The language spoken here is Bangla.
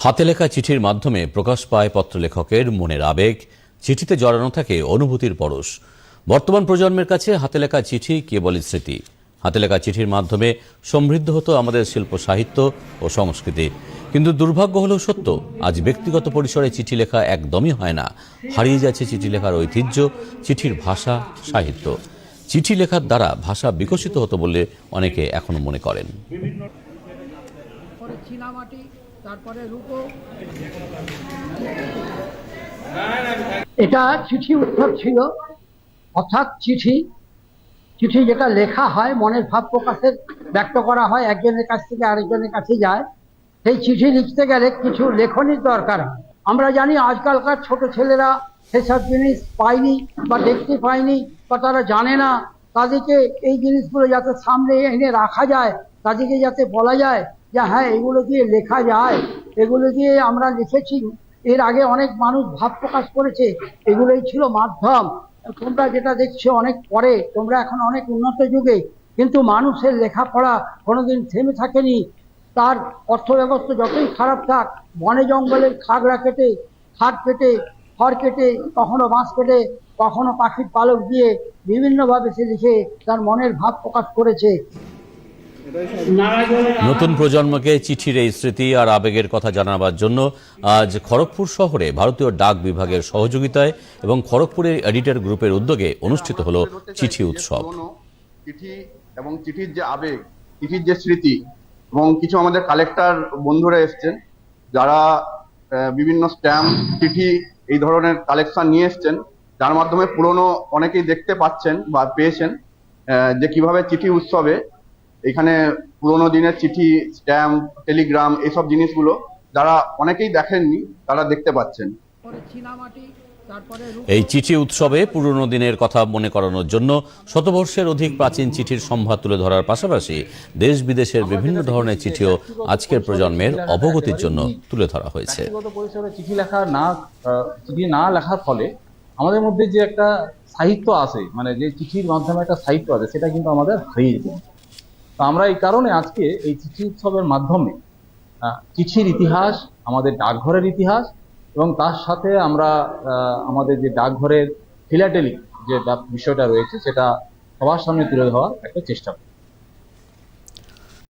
হাতে লেখা চিঠির মাধ্যমে প্রকাশ পায় পত্রলেখকের মনের আবেগ। চিঠিতে জড়ানো থাকে অনুভূতির পরশ। বর্তমান প্রজন্মের কাছে হাতে লেখা চিঠি কেবলই স্মৃতি। হাতে লেখা চিঠির মাধ্যমে সমৃদ্ধ হতো আমাদের শিল্প সাহিত্য ও সংস্কৃতি। কিন্তু দুর্ভাগ্য হলেও সত্য, আজ ব্যক্তিগত পরিসরে চিঠি লেখা একদমই হয় না। হারিয়ে যাচ্ছে চিঠি লেখার ঐতিহ্য, চিঠির ভাষা, সাহিত্য। চিঠি লেখার দ্বারা ভাষা বিকশিত হতো বলে অনেকে এখনো মনে করেন। এটা চিঠি উৎসব ছিল, অর্থাৎ চিঠি যেটা লেখা হয়, মনের ভাব প্রকাশের ব্যক্ত করা হয়, একজনের কাছ থেকে আরেকজনের কাছে যায়। সেই চিঠি লিখতে গেলে কিছু লেখনির দরকার হয়। আমরা জানি আজকালকার ছোট ছেলেরা সেসব জিনিস পায়নি বা দেখতে পায়নি বা তারা জানে না। তাদেরকে এই জিনিসগুলো যাতে সামনে এনে রাখা যায়, তাদেরকে যাতে বলা যায় যে হ্যাঁ, এগুলো দিয়ে লেখা যায়, এগুলো দিয়ে আমরা লিখেছি, এর আগে অনেক মানুষ ভাব প্রকাশ করেছে, এগুলোই ছিল মাধ্যম। তোমরা যেটা দেখছো অনেক পরে, তোমরা এখন অনেক উন্নত যুগে, কিন্তু মানুষের লেখাপড়া কোনোদিন থেমে থাকেনি। তার অর্থ ব্যবস্থা যতই খারাপ থাক, বনে জঙ্গলের খাগড়া কেটে, খাট কেটে, খড় কেটে, কখনো বাঁশ কেটে, কখনো পাখির পালক দিয়ে বিভিন্নভাবে সে লিখে তার মনের ভাব প্রকাশ করেছে। নতুন প্রজন্মকে চিঠির এই স্মৃতি আর আবেগের কথা জানাবার জন্য আজ খড়গপুর শহরে ভারতীয় ডাক বিভাগের সহযোগিতায় এবং খড়গপুরের এডিটর গ্রুপের উদ্যোগে অনুষ্ঠিত হলো চিঠি উৎসব। চিঠি এবং চিঠির যে আবেগ, চিঠির যে স্মৃতি, এবং কিছু আমাদের কালেক্টর বন্ধুরা এসছেন যারা বিভিন্ন স্ট্যাম্প, চিঠি এই ধরনের কালেকশন নিয়ে এসছেন, যার মাধ্যমে পুরনো অনেকেই দেখতে পাচ্ছেন বা পেয়েছেন যে কিভাবে চিঠি উৎসবে এখানে পুরোনো দিনের চিঠি, স্ট্যাম্প, টেলিগ্রাম, এইসব জিনিসগুলো যারা অনেকেই দেখেননি তারা দেখতে পাচ্ছেন। এই চিঠি উৎসবে পুরনো দিনের কথা মনে করানোর জন্য শতবর্ষের অধিক প্রাচীন চিঠির সম্ভার তুলে ধরার পাশাপাশি দেশ বিদেশের বিভিন্ন ধরনের চিঠিও আজকের প্রজন্মের অবগতির জন্য তুলে ধরা হয়েছে। চিঠি না লেখার ফলে আমাদের মধ্যে যে একটা সাহিত্য আছে, মানে যে চিঠির মাধ্যমে একটা সাহিত্য আছে, সেটা কিন্তু আমাদের হারিয়ে যেত। তো আমরা এই কারণে আজকে এই চিঠি উৎসবের মাধ্যমে চিঠির ইতিহাস, আমাদের ডাকঘরের ইতিহাস, এবং তার সাথে আমরা আমাদের যে ডাকঘরের ফিলাটেলি যে বিষয়টা রয়েছে সেটা সবার সামনে তুলে ধরার একটা চেষ্টা করি।